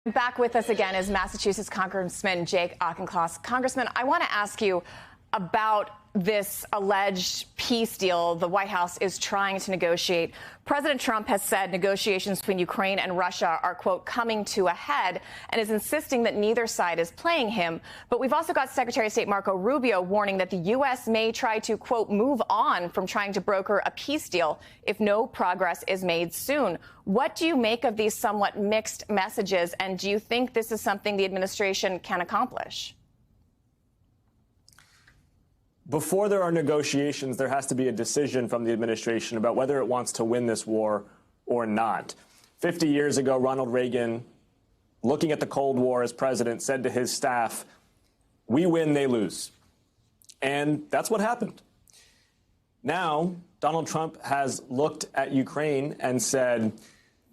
Back with us again is Massachusetts Congressman Jake Auchincloss. Congressman, I want to ask you about this alleged peace deal the White House is trying to negotiate. President Trump has said negotiations between Ukraine and Russia are, quote, coming to a head, and is insisting that neither side is playing him. But we've also got Secretary of State Marco Rubio warning that the U.S. may try to, quote, move on from trying to broker a peace deal if no progress is made soon. What do you make of these somewhat mixed messages, and do you think this is something the administration can accomplish? Before there are negotiations, there has to be a decision from the administration about whether it wants to win this war or not. 50 years ago, Ronald Reagan, looking at the Cold War as president, said to his staff, "We win, they lose." And that's what happened. Now, Donald Trump has looked at Ukraine and said,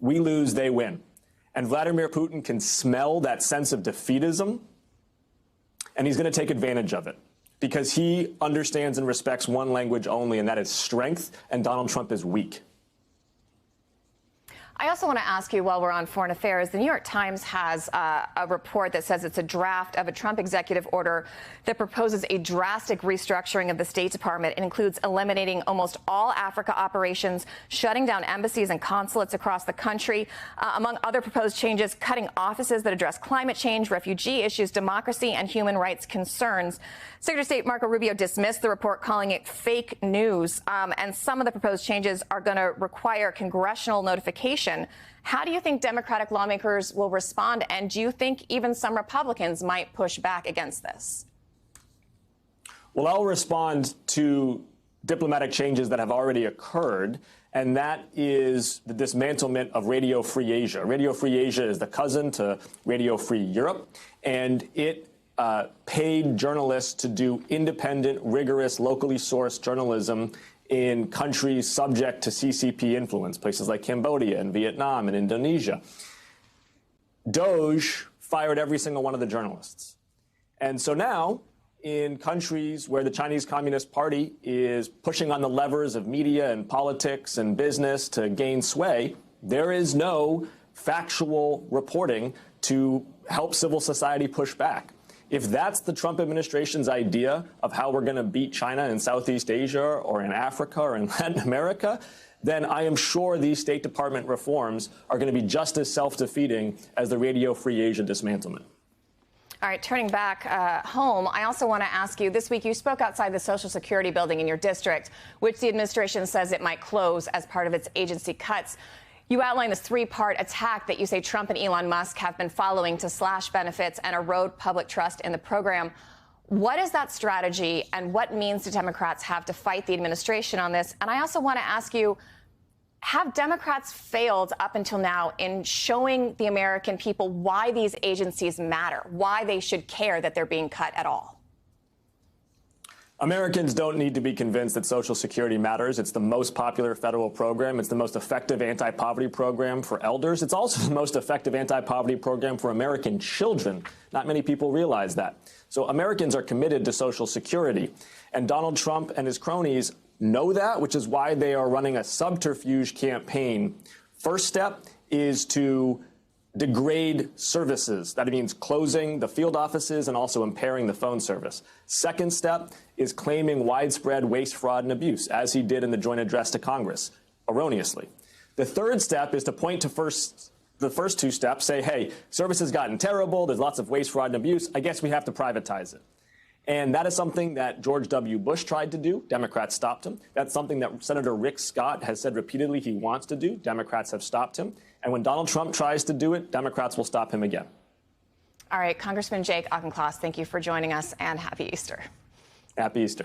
"We lose, they win." And Vladimir Putin can smell that sense of defeatism, and he's going to take advantage of it, because he understands and respects one language only, and that is strength, and Donald Trump is weak. I also want to ask you, while we're on foreign affairs, the New York Times has a report that says it's a draft of a Trump executive order that proposes a drastic restructuring of the State Department. It includes eliminating almost all Africa operations, shutting down embassies and consulates across the country. Among other proposed changes, cutting offices that address climate change, refugee issues, democracy, and human rights concerns. Secretary of State Marco Rubio dismissed the report, calling it fake news. And some of the proposed changes are going to require congressional notification. How do you think Democratic lawmakers will respond? And do you think even some Republicans might push back against this? Well, I'll respond to diplomatic changes that have already occurred, and that is the dismantlement of Radio Free Asia. Radio Free Asia is the cousin to Radio Free Europe, and it paid journalists to do independent, rigorous, locally sourced journalism in countries subject to CCP influence, places like Cambodia and Vietnam and Indonesia. DOJ fired every single one of the journalists. And so now, in countries where the Chinese Communist Party is pushing on the levers of media and politics and business to gain sway, there is no factual reporting to help civil society push back. If that's the Trump administration's idea of how we're going to beat China in Southeast Asia or in Africa or in Latin America, then I am sure these State Department reforms are going to be just as self-defeating as the Radio Free Asia dismantlement. All right, turning back home, I also want to ask you, this week you spoke outside the Social Security building in your district, which the administration says it might close as part of its agency cuts. You outline this three-part attack that you say Trump and Elon Musk have been following to slash benefits and erode public trust in the program. What is that strategy, and what means do Democrats have to fight the administration on this? And I also want to ask you, have Democrats failed up until now in showing the American people why these agencies matter, why they should care that they're being cut at all? Americans don't need to be convinced that Social Security matters. It's the most popular federal program. It's the most effective anti-poverty program for elders. It's also the most effective anti-poverty program for American children. Not many people realize that. So Americans are committed to Social Security. And Donald Trump and his cronies know that, which is why they are running a subterfuge campaign. First step is to degrade services. That means closing the field offices and also impairing the phone service. Second step is claiming widespread waste, fraud, and abuse, as he did in the joint address to Congress, erroneously. The third step is to point to the first two steps, say, hey, service has gotten terrible, there's lots of waste, fraud, and abuse, I guess we have to privatize it. And that is something that George W. Bush tried to do. Democrats stopped him. That's something that Senator Rick Scott has said repeatedly he wants to do. Democrats have stopped him. And when Donald Trump tries to do it, Democrats will stop him again. All right, Congressman Jake Auchincloss, thank you for joining us, and happy Easter. Happy Easter.